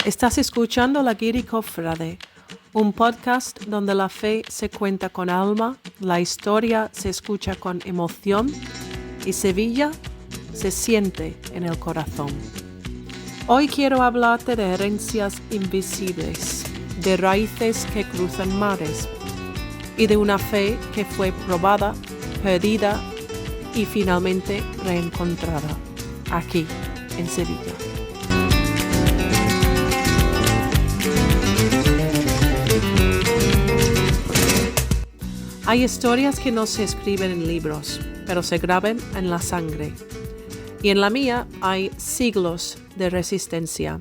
Estás escuchando La Guiri Cofrade, un podcast donde la fe se cuenta con alma, la historia se escucha con emoción y Sevilla se siente en el corazón. Hoy quiero hablarte de herencias invisibles, de raíces que cruzan mares y de una fe que fue probada, perdida y finalmente reencontrada aquí en Sevilla. Hay historias que no se escriben en libros, pero se graban en la sangre. Y en la mía hay siglos de resistencia.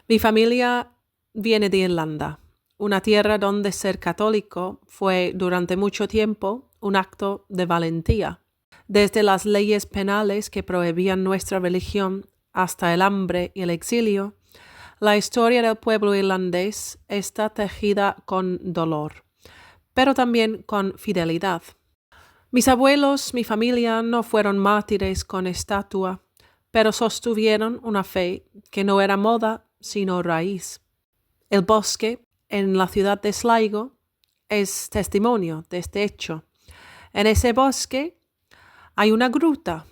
Mi familia viene de Irlanda, una tierra donde ser católico fue durante mucho tiempo un acto de valentía. Desde las leyes penales que prohibían nuestra religión hasta el hambre y el exilio, la historia del pueblo irlandés está tejida con dolor, pero también con fidelidad. Mis abuelos, mi familia, no fueron mártires con estatua, pero sostuvieron una fe que no era moda, sino raíz. El bosque en la ciudad de Sligo es testimonio de este hecho. En ese bosque hay una gruta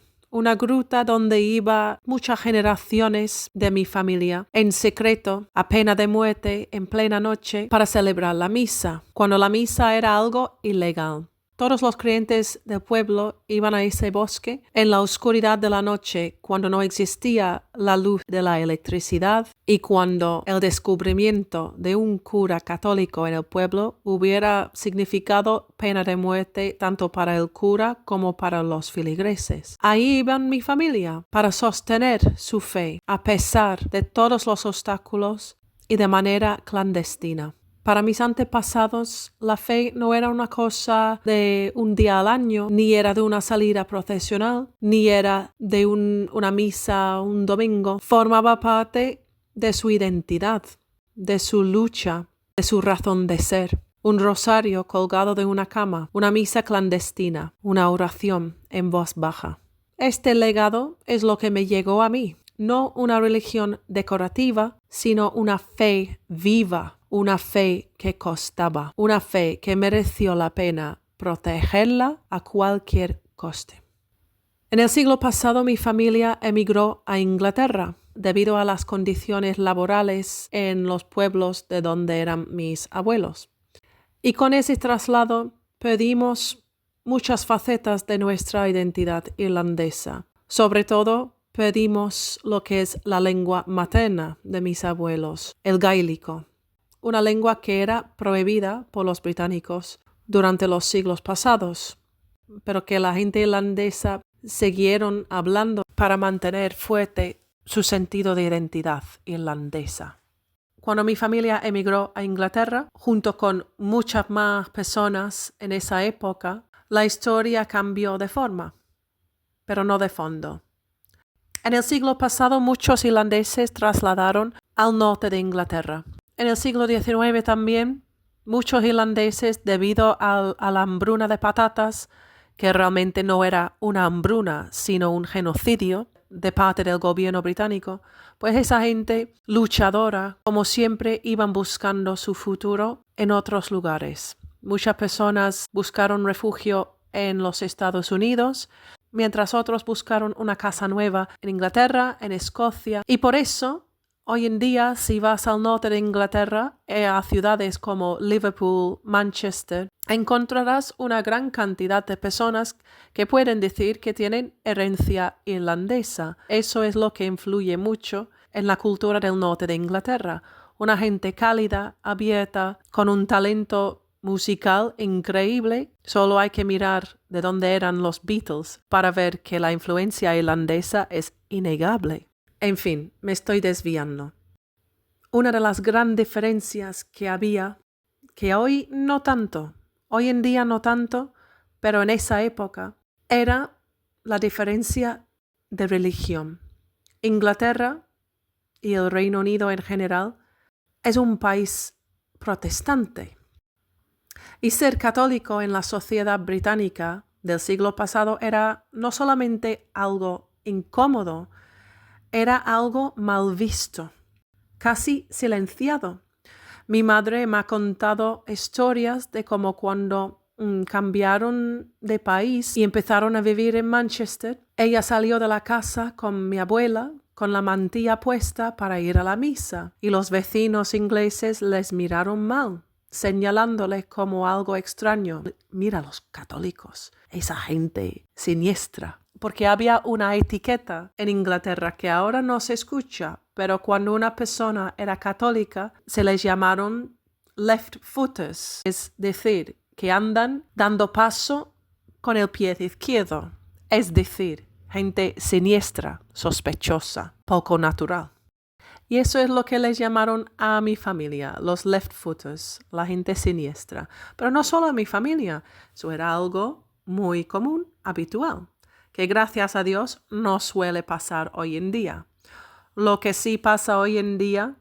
donde iba muchas generaciones de mi familia en secreto, a pena de muerte, en plena noche, para celebrar la misa, cuando la misa era algo ilegal. Todos los creyentes del pueblo iban a ese bosque en la oscuridad de la noche, cuando no existía la luz de la electricidad y cuando el descubrimiento de un cura católico en el pueblo hubiera significado pena de muerte tanto para el cura como para los feligreses. Ahí iba mi familia para sostener su fe, a pesar de todos los obstáculos y de manera clandestina. Para mis antepasados, la fe no era una cosa de un día al año, ni era de una salida procesional, ni era de una misa un domingo. Formaba parte de su identidad, de su lucha, de su razón de ser. Un rosario colgado de una cama, una misa clandestina, una oración en voz baja. Este legado es lo que me llegó a mí. No una religión decorativa, sino una fe viva. Una fe que costaba, una fe que mereció la pena protegerla a cualquier coste. En el siglo pasado mi familia emigró a Inglaterra debido a las condiciones laborales en los pueblos de donde eran mis abuelos. Y con ese traslado perdimos muchas facetas de nuestra identidad irlandesa. Sobre todo perdimos lo que es la lengua materna de mis abuelos, el gaélico. Una lengua que era prohibida por los británicos durante los siglos pasados, pero que la gente irlandesa siguieron hablando para mantener fuerte su sentido de identidad irlandesa. Cuando mi familia emigró a Inglaterra, junto con muchas más personas en esa época, la historia cambió de forma, pero no de fondo. En el siglo pasado, muchos irlandeses trasladaron al norte de Inglaterra. En el siglo XIX también, muchos irlandeses, debido a la hambruna de patatas, que realmente no era una hambruna, sino un genocidio de parte del gobierno británico, pues esa gente luchadora, como siempre, iban buscando su futuro en otros lugares. Muchas personas buscaron refugio en los Estados Unidos, mientras otros buscaron una casa nueva en Inglaterra, en Escocia, y por eso hoy en día, si vas al norte de Inglaterra, a ciudades como Liverpool, Manchester, encontrarás una gran cantidad de personas que pueden decir que tienen herencia irlandesa. Eso es lo que influye mucho en la cultura del norte de Inglaterra. Una gente cálida, abierta, con un talento musical increíble. Solo hay que mirar de dónde eran los Beatles para ver que la influencia irlandesa es innegable. En fin, me estoy desviando. Una de las grandes diferencias que había, que hoy en día no tanto, pero en esa época, era la diferencia de religión. Inglaterra y el Reino Unido en general es un país protestante. Y ser católico en la sociedad británica del siglo pasado era no solamente algo incómodo, era algo mal visto. casi silenciado. Mi madre me ha contado historias de cómo cuando cambiaron de país y empezaron a vivir en Manchester, ella salió de la casa con mi abuela, con la mantilla puesta para ir a la misa, y los vecinos ingleses les miraron mal, señalándoles como algo extraño. Mira los católicos, esa gente siniestra. Porque había una etiqueta en Inglaterra que ahora no se escucha, pero cuando una persona era católica se les llamaron left-footers, es decir, que andan dando paso con el pie izquierdo, es decir, gente siniestra, sospechosa, poco natural. Y eso es lo que les llamaron a mi familia, los left-footers, la gente siniestra. Pero no solo a mi familia, eso era algo muy común, habitual, que gracias a Dios no suele pasar hoy en día. Lo que sí pasa hoy en día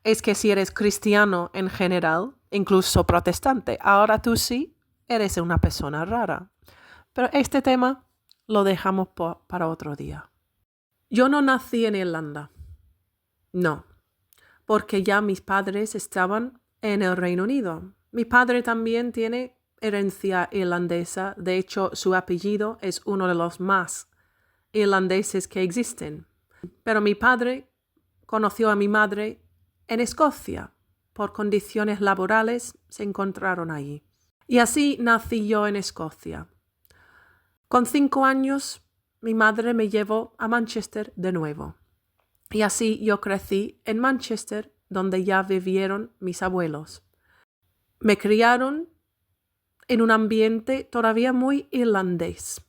es que si eres cristiano en general, incluso protestante, ahora tú sí eres una persona rara. Pero este tema lo dejamos para otro día. Yo no nací en Irlanda. No, porque ya mis padres estaban en el Reino Unido. Mi padre también tiene herencia irlandesa. De hecho, su apellido es uno de los más irlandeses que existen. Pero mi padre conoció a mi madre en Escocia. Por condiciones laborales se encontraron allí. Y así nací yo en Escocia. Con 5 años, mi madre me llevó a Manchester de nuevo. Y así yo crecí en Manchester, donde ya vivieron mis abuelos. Me criaron en un ambiente todavía muy irlandés,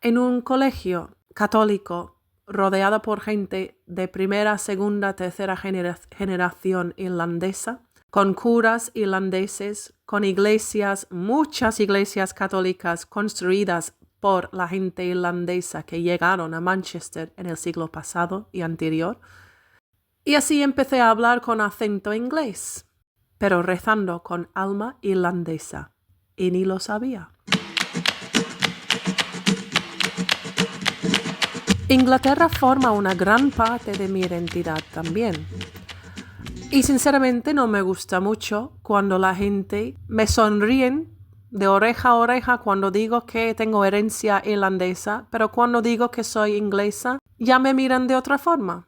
en un colegio católico rodeado por gente de primera, segunda, tercera generación irlandesa, con curas irlandeses, con iglesias, muchas iglesias católicas construidas por la gente irlandesa que llegaron a Manchester en el siglo pasado y anterior. Y así empecé a hablar con acento inglés, pero rezando con alma irlandesa, y ni lo sabía. Inglaterra forma una gran parte de mi identidad también. Y sinceramente no me gusta mucho cuando la gente me sonríen de oreja a oreja cuando digo que tengo herencia irlandesa, pero cuando digo que soy inglesa, ya me miran de otra forma.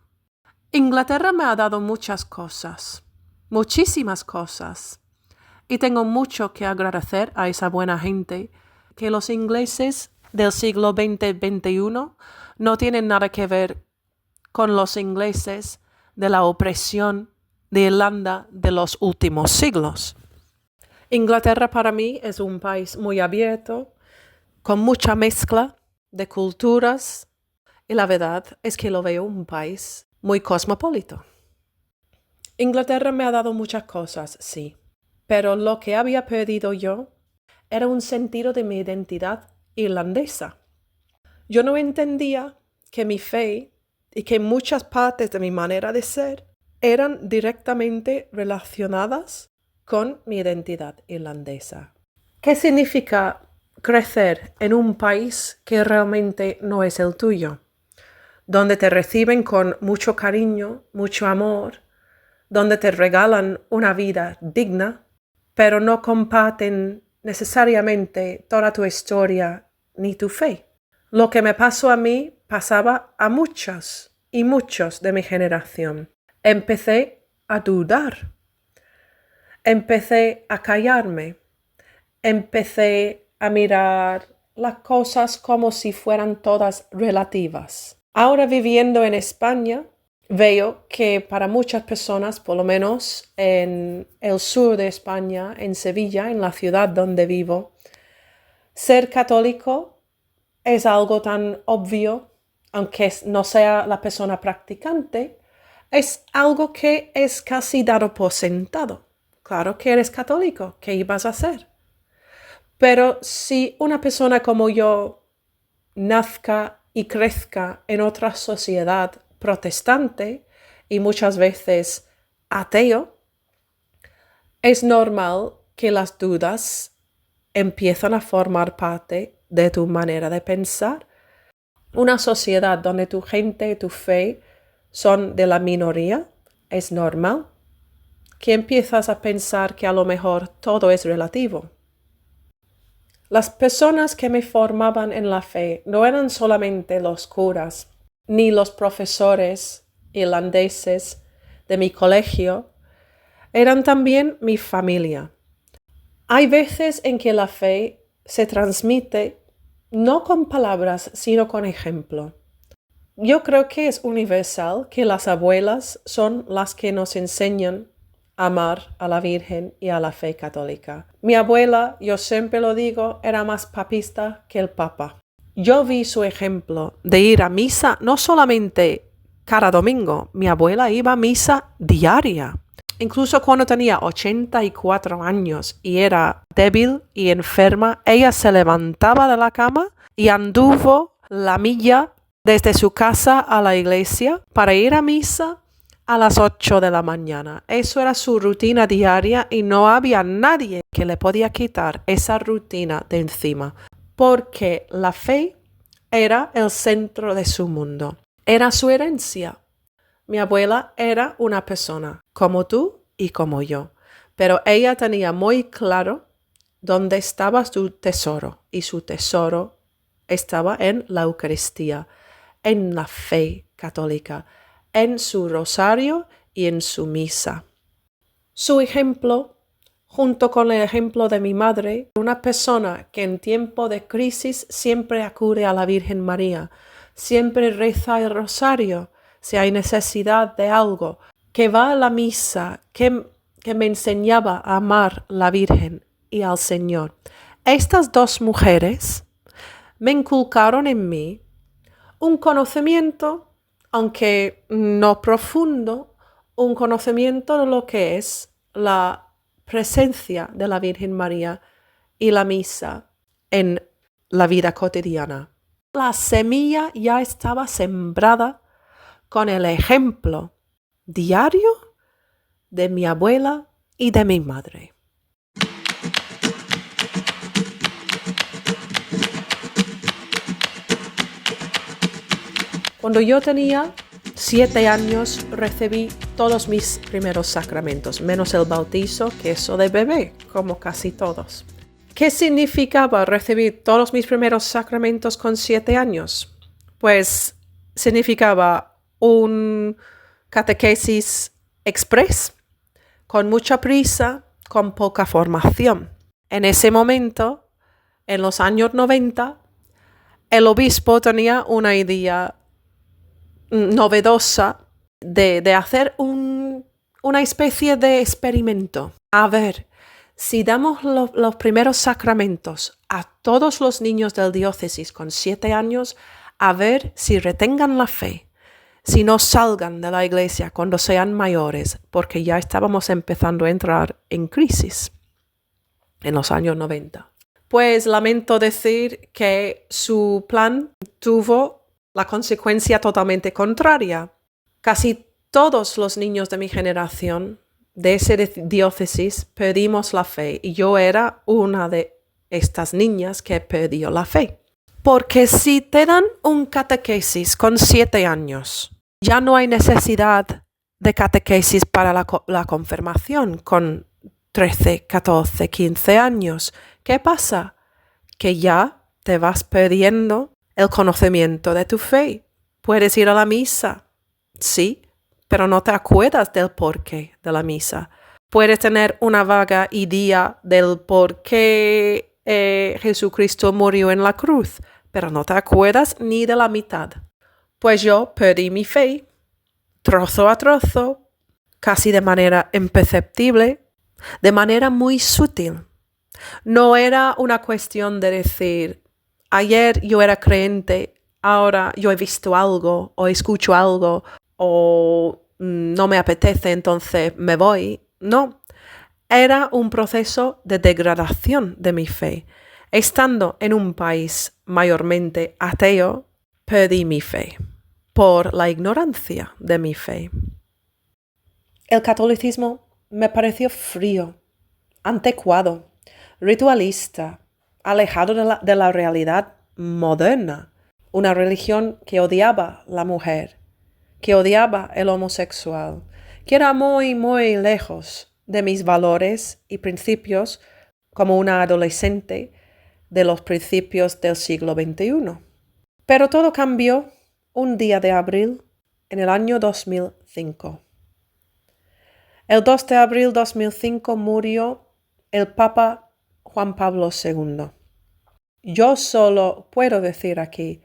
Inglaterra me ha dado muchas cosas, muchísimas cosas, y tengo mucho que agradecer a esa buena gente, que los ingleses del siglo XX-XXI no tienen nada que ver con los ingleses de la opresión de Irlanda de los últimos siglos. Inglaterra para mí es un país muy abierto, con mucha mezcla de culturas, y la verdad es que lo veo un país muy cosmopolito. Inglaterra me ha dado muchas cosas, sí, pero lo que había perdido yo era un sentido de mi identidad irlandesa. Yo no entendía que mi fe y que muchas partes de mi manera de ser eran directamente relacionadas con mi identidad irlandesa. ¿Qué significa crecer en un país que realmente no es el tuyo? Donde te reciben con mucho cariño, mucho amor, donde te regalan una vida digna, pero no comparten necesariamente toda tu historia ni tu fe. Lo que me pasó a mí pasaba a muchos y muchos de mi generación. Empecé a dudar. Empecé a callarme. Empecé a mirar las cosas como si fueran todas relativas. Ahora viviendo en España, veo que para muchas personas, por lo menos en el sur de España, en Sevilla, en la ciudad donde vivo, ser católico es algo tan obvio, aunque no sea la persona practicante, es algo que es casi dado por sentado. Claro que eres católico, ¿qué ibas a hacer? Pero si una persona como yo nazca y crezca en otra sociedad protestante y muchas veces ateo, es normal que las dudas empiezan a formar parte de tu manera de pensar. Una sociedad donde tu gente y tu fe son de la minoría es normal, que empiezas a pensar que a lo mejor todo es relativo. Las personas que me formaban en la fe no eran solamente los curas, ni los profesores irlandeses de mi colegio, eran también mi familia. Hay veces en que la fe se transmite no con palabras, sino con ejemplo. Yo creo que es universal que las abuelas son las que nos enseñan a amar a la Virgen y a la fe católica. Mi abuela, yo siempre lo digo, era más papista que el Papa. Yo vi su ejemplo de ir a misa no solamente cada domingo, mi abuela iba a misa diaria. Incluso cuando tenía 84 años y era débil y enferma, ella se levantaba de la cama y anduvo la milla desde su casa a la iglesia para ir a misa a las 8 de la mañana. Eso era su rutina diaria y no había nadie que le podía quitar esa rutina de encima, porque la fe era el centro de su mundo, era su herencia. Mi abuela era una persona como tú y como yo, pero ella tenía muy claro dónde estaba su tesoro, y su tesoro estaba en la Eucaristía, en la fe católica, en su rosario y en su misa. Su ejemplo, junto con el ejemplo de mi madre, una persona que en tiempo de crisis siempre acude a la Virgen María, siempre reza el rosario si hay necesidad de algo, que va a la misa, que me enseñaba a amar a la Virgen y al Señor. Estas dos mujeres me inculcaron en mí un conocimiento, aunque no profundo, un conocimiento de lo que es la presencia de la Virgen María y la misa en la vida cotidiana. La semilla ya estaba sembrada con el ejemplo diario de mi abuela y de mi madre. Cuando yo tenía 7 años recibí todos mis primeros sacramentos, menos el bautizo, que eso de bebé, como casi todos. ¿Qué significaba recibir todos mis primeros sacramentos con 7 años? Pues significaba un catequesis express, con mucha prisa, con poca formación. En ese momento, en los años 90, el obispo tenía una idea novedosa de hacer una especie de experimento. A ver, si damos los primeros sacramentos a todos los niños del diócesis con 7 años, a ver si retengan la fe, si no salgan de la iglesia cuando sean mayores, porque ya estábamos empezando a entrar en crisis en los años 90. Pues lamento decir que su plan tuvo la consecuencia totalmente contraria. Casi todos los niños de mi generación, de esa diócesis, perdimos la fe, y yo era una de estas niñas que perdió la fe. Porque si te dan un catequesis con 7 años, ya no hay necesidad de catequesis para la confirmación con 13, 14, 15 años. ¿Qué pasa? Que ya te vas perdiendo el conocimiento de tu fe. Puedes ir a la misa, sí, pero no te acuerdas del porqué de la misa. Puedes tener una vaga idea del por qué Jesucristo murió en la cruz, pero no te acuerdas ni de la mitad. Pues yo perdí mi fe, trozo a trozo, casi de manera imperceptible, de manera muy sutil. No era una cuestión de decir, ayer yo era creyente, ahora yo he visto algo, o escucho algo, o no me apetece, entonces me voy. No, era un proceso de degradación de mi fe. Estando en un país mayormente ateo, perdí mi fe por la ignorancia de mi fe. El catolicismo me pareció frío, anticuado, ritualista, alejado de la realidad moderna. Una religión que odiaba la mujer, que odiaba el homosexual, que era muy, muy lejos de mis valores y principios como una adolescente de los principios del siglo XXI. Pero todo cambió un día de abril en el año 2005. El 2 de abril de 2005 murió el Papa Juan Pablo II. Yo solo puedo decir aquí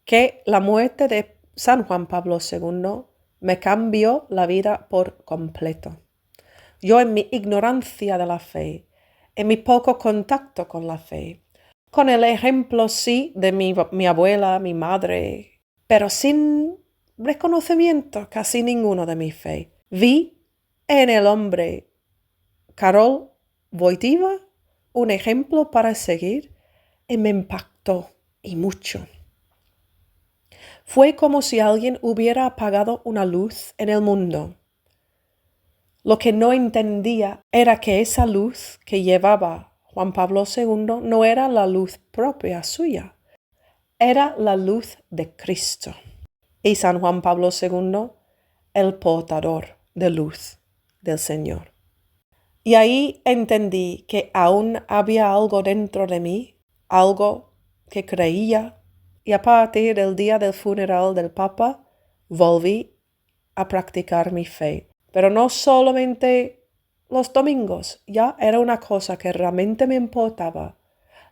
que la muerte de San Juan Pablo II me cambió la vida por completo. Yo en mi ignorancia de la fe, en mi poco contacto con la fe, con el ejemplo sí de mi abuela, mi madre, pero sin reconocimiento casi ninguno de mi fe, vi en el hombre Karol Wojtyła un ejemplo para seguir y me impactó y mucho. Fue como si alguien hubiera apagado una luz en el mundo. Lo que no entendía era que esa luz que llevaba Juan Pablo II no era la luz propia suya, era la luz de Cristo. Y San Juan Pablo II, el portador de luz del Señor. Y ahí entendí que aún había algo dentro de mí, algo que creía, y a partir del día del funeral del Papa, volví a practicar mi fe. Pero no solamente los domingos, ya era una cosa que realmente me importaba.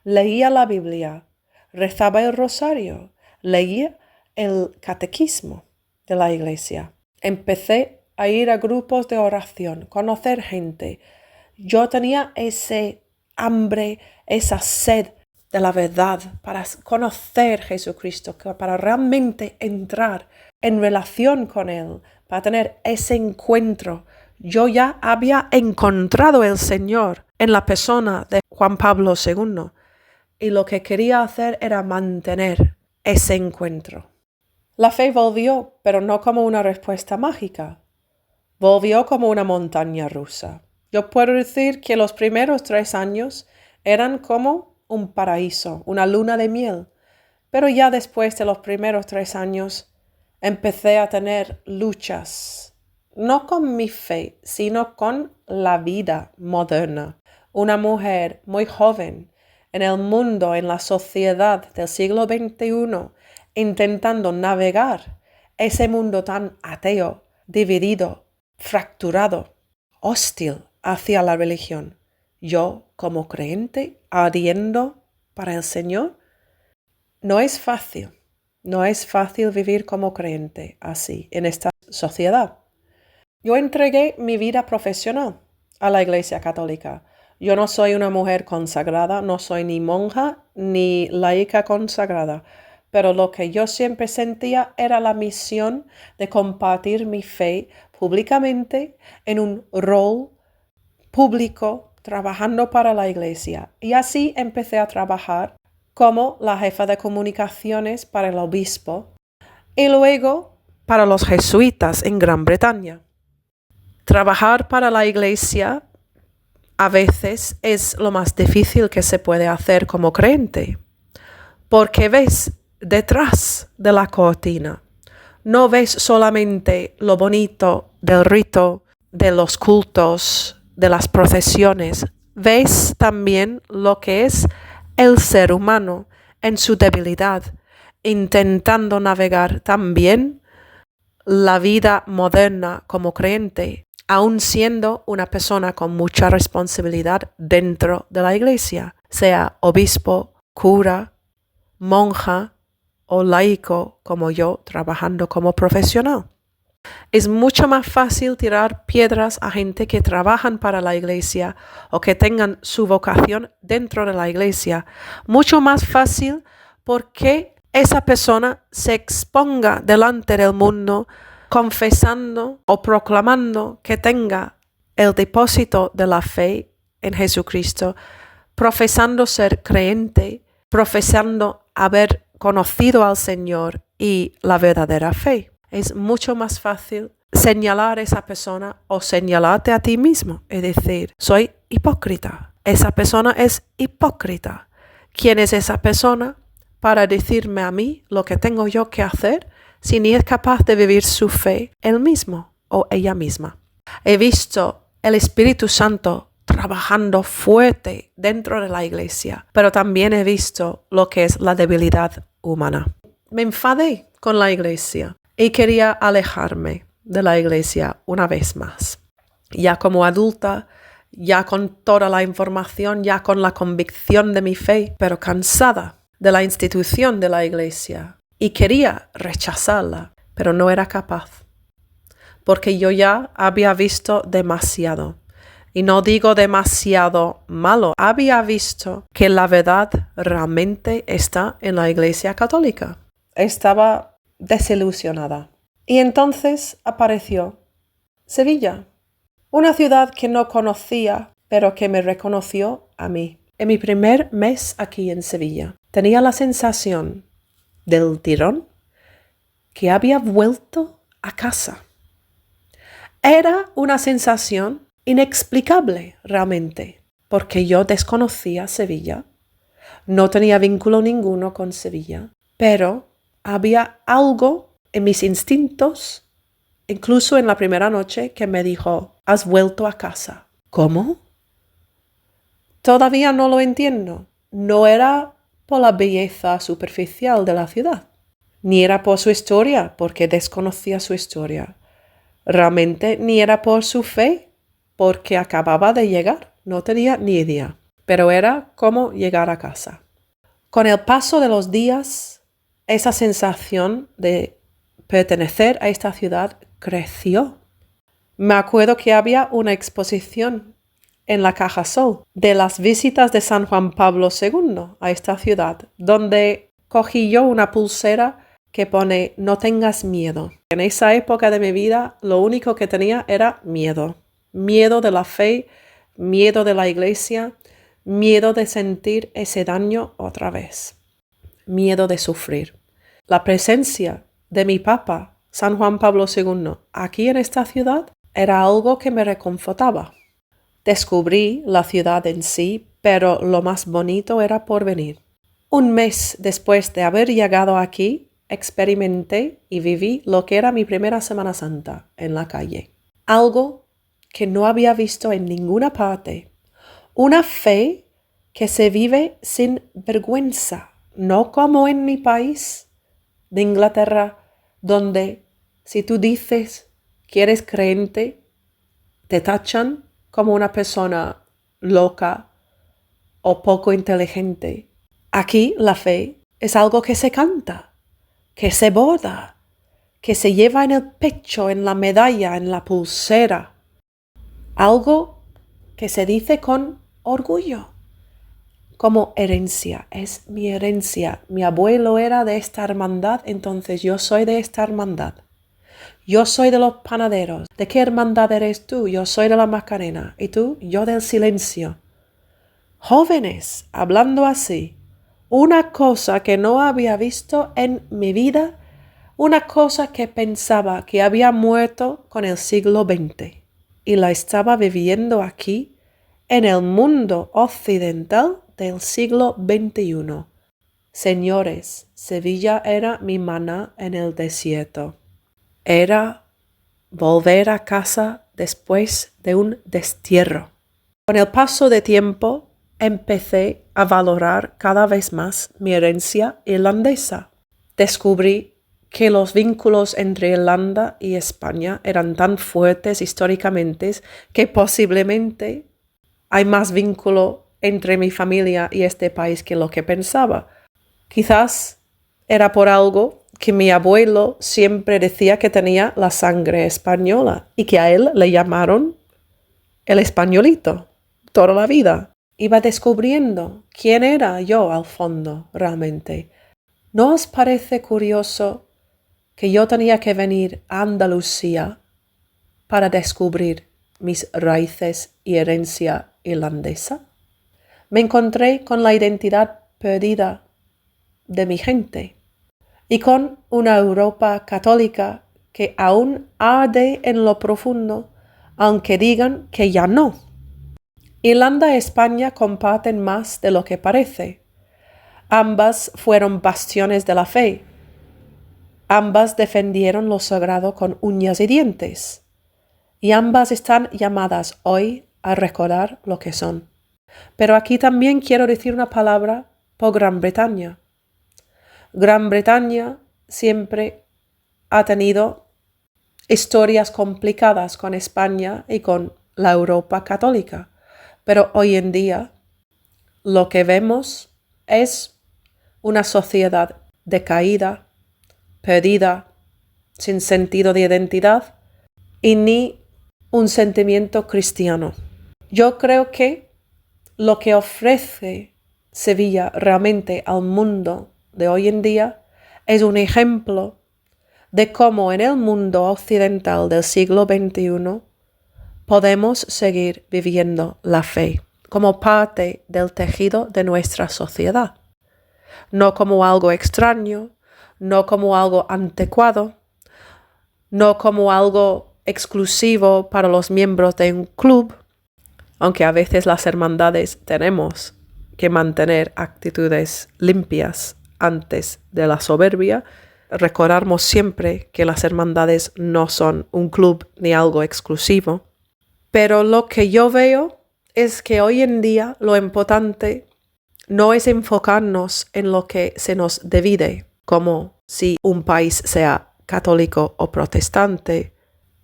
Leía la Biblia, rezaba el rosario, leía el catequismo de la iglesia. Empecé a ir a grupos de oración, conocer gente. Yo tenía ese hambre, esa sed de la verdad para conocer a Jesucristo, para realmente entrar en relación con Él, para tener ese encuentro. Yo ya había encontrado al Señor en la persona de Juan Pablo II y lo que quería hacer era mantener ese encuentro. La fe volvió, pero no como una respuesta mágica. Volvió como una montaña rusa. Yo puedo decir que los primeros 3 años eran como un paraíso, una luna de miel. Pero ya después de los primeros 3 años empecé a tener luchas, no con mi fe, sino con la vida moderna. Una mujer muy joven en el mundo, en la sociedad del siglo XXI, intentando navegar ese mundo tan ateo, dividido, fracturado, hostil hacia la religión. Yo, como creyente, ardiendo para el Señor, no es fácil vivir como creyente así, en esta sociedad. Yo entregué mi vida profesional a la Iglesia Católica. Yo no soy una mujer consagrada, no soy ni monja ni laica consagrada, pero lo que yo siempre sentía era la misión de compartir mi fe públicamente en un rol público, trabajando para la Iglesia. Y así empecé a trabajar como la jefa de comunicaciones para el obispo y luego para los jesuitas en Gran Bretaña. Trabajar para la Iglesia a veces es lo más difícil que se puede hacer como creyente, porque ves detrás de la cortina. No ves solamente lo bonito del rito, de los cultos, de las procesiones. Ves también lo que es el ser humano en su debilidad, intentando navegar también la vida moderna como creyente, aun siendo una persona con mucha responsabilidad dentro de la iglesia, sea obispo, cura, monja o laico como yo, trabajando como profesional. Es mucho más fácil tirar piedras a gente que trabajan para la iglesia o que tengan su vocación dentro de la iglesia. Mucho más fácil porque esa persona se exponga delante del mundo confesando o proclamando que tenga el depósito de la fe en Jesucristo, profesando ser creyente, profesando haber conocido al Señor y la verdadera fe. Es mucho más fácil señalar a esa persona o señalarte a ti mismo y decir, soy hipócrita. Esa persona es hipócrita. ¿Quién es esa persona para decirme a mí lo que tengo yo que hacer si ni es capaz de vivir su fe él mismo? o ella misma. He visto el Espíritu Santo trabajando fuerte dentro de la iglesia, pero también he visto lo que es la debilidad humana. Me enfadé con la iglesia y quería alejarme de la iglesia una vez más. Ya como adulta, ya con toda la información, ya con la convicción de mi fe, pero cansada de la institución de la iglesia y quería rechazarla, pero no era capaz, porque yo ya había visto demasiado. Y no digo demasiado malo, había visto que la verdad realmente está en la Iglesia Católica. Estaba desilusionada. Y entonces apareció Sevilla, una ciudad que no conocía, pero que me reconoció a mí. En mi primer mes aquí en Sevilla, tenía la sensación del tirón que había vuelto a casa. Era una sensación inexplicable realmente, porque yo desconocía Sevilla, no tenía vínculo ninguno con Sevilla, pero había algo en mis instintos, incluso en la primera noche, que me dijo, has vuelto a casa. ¿Cómo? Todavía no lo entiendo. No era por la belleza superficial de la ciudad, ni era por su historia, porque desconocía su historia. Realmente ni era por su fe, porque acababa de llegar, no tenía ni idea, pero era como llegar a casa. Con el paso de los días, esa sensación de pertenecer a esta ciudad creció. Me acuerdo que había una exposición en la Caja Sol de las visitas de San Juan Pablo II a esta ciudad, donde cogí yo una pulsera que pone no tengas miedo. En esa época de mi vida lo único que tenía era miedo. Miedo de la fe, miedo de la iglesia, miedo de sentir ese daño otra vez, miedo de sufrir. La presencia de mi Papa, San Juan Pablo II, aquí en esta ciudad era algo que me reconfortaba. Descubrí la ciudad en sí, pero lo más bonito era por venir. Un mes después de haber llegado aquí, experimenté y viví lo que era mi primera Semana Santa en la calle. Algo que no había visto en ninguna parte. Una fe que se vive sin vergüenza, no como en mi país de Inglaterra, donde si tú dices que eres creyente, te tachan como una persona loca o poco inteligente. Aquí la fe es algo que se canta, que se borda, que se lleva en el pecho, en la medalla, en la pulsera. Algo que se dice con orgullo, como herencia. Es mi herencia. Mi abuelo era de esta hermandad, entonces yo soy de esta hermandad. Yo soy de los panaderos. ¿De qué hermandad eres tú? Yo soy de la Macarena. ¿Y tú? Yo del silencio. Jóvenes, hablando así, una cosa que no había visto en mi vida, una cosa que pensaba que había muerto con el siglo XX. Y la estaba viviendo aquí, en el mundo occidental del siglo XXI. Señores, Sevilla era mi maná en el desierto. Era volver a casa después de un destierro. Con el paso del tiempo, empecé a valorar cada vez más mi herencia irlandesa. Descubrí que los vínculos entre Irlanda y España eran tan fuertes históricamente que posiblemente hay más vínculo entre mi familia y este país que lo que pensaba. Quizás era por algo que mi abuelo siempre decía que tenía la sangre española y que a él le llamaron el españolito toda la vida. Iba descubriendo quién era yo al fondo realmente. ¿No os parece curioso que yo tenía que venir a Andalucía para descubrir mis raíces y herencia irlandesa? Me encontré con la identidad perdida de mi gente y con una Europa católica que aún arde en lo profundo, aunque digan que ya no. Irlanda y España comparten más de lo que parece. Ambas fueron bastiones de la fe. Ambas defendieron lo sagrado con uñas y dientes. y ambas están llamadas hoy a recordar lo que son. Pero aquí también quiero decir una palabra por Gran Bretaña. Gran Bretaña siempre ha tenido historias complicadas con España y con la Europa católica, pero hoy en día lo que vemos es una sociedad decaída, perdida, sin sentido de identidad y ni un sentimiento cristiano. Yo creo que lo que ofrece Sevilla realmente al mundo de hoy en día es un ejemplo de cómo en el mundo occidental del siglo XXI podemos seguir viviendo la fe como parte del tejido de nuestra sociedad, no como algo extraño, no como algo anticuado, no como algo exclusivo para los miembros de un club, aunque a veces las hermandades tenemos que mantener actitudes limpias antes de la soberbia. Recordamos siempre que las hermandades no son un club ni algo exclusivo. Pero lo que yo veo es que hoy en día lo importante no es enfocarnos en lo que se nos divide, como si un país sea católico o protestante,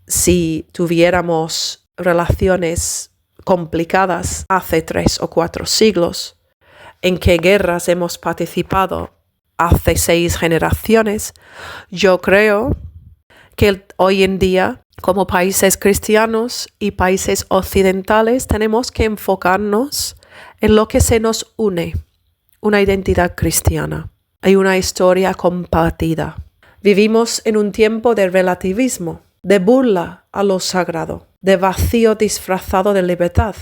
si tuviéramos relaciones complicadas hace 3 o 4 siglos, en qué guerras hemos participado hace 6 generaciones. Yo creo que hoy en día, como países cristianos y países occidentales, tenemos que enfocarnos en lo que se nos une, una identidad cristiana y una historia compartida. Vivimos en un tiempo de relativismo, de burla a lo sagrado, de vacío disfrazado de libertad.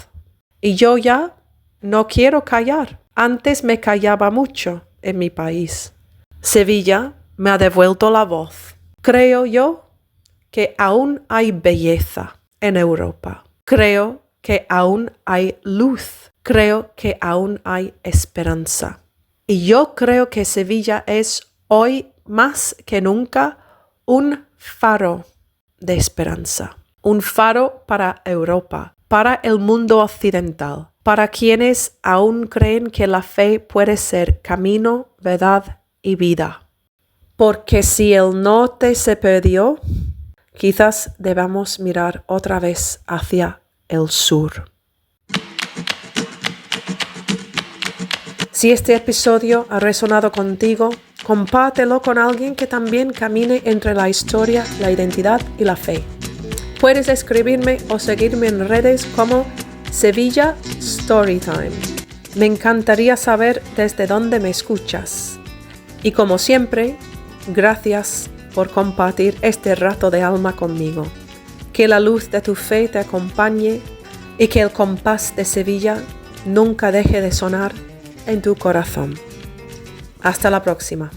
Y yo ya no quiero callar. Antes me callaba mucho en mi país. Sevilla me ha devuelto la voz. Creo yo que aún hay belleza en Europa. Creo que aún hay luz. Creo que aún hay esperanza. Y yo creo que Sevilla es hoy más que nunca un faro de esperanza. Un faro para Europa, para el mundo occidental, para quienes aún creen que la fe puede ser camino, verdad y vida. Porque si el norte se perdió, quizás debamos mirar otra vez hacia el sur. Si este episodio ha resonado contigo, compártelo con alguien que también camine entre la historia, la identidad y la fe. Puedes escribirme o seguirme en redes como Sevilla Storytime. Me encantaría saber desde dónde me escuchas. Y como siempre, gracias por compartir este rato de alma conmigo. Que la luz de tu fe te acompañe y que el compás de Sevilla nunca deje de sonar en tu corazón. Hasta la próxima.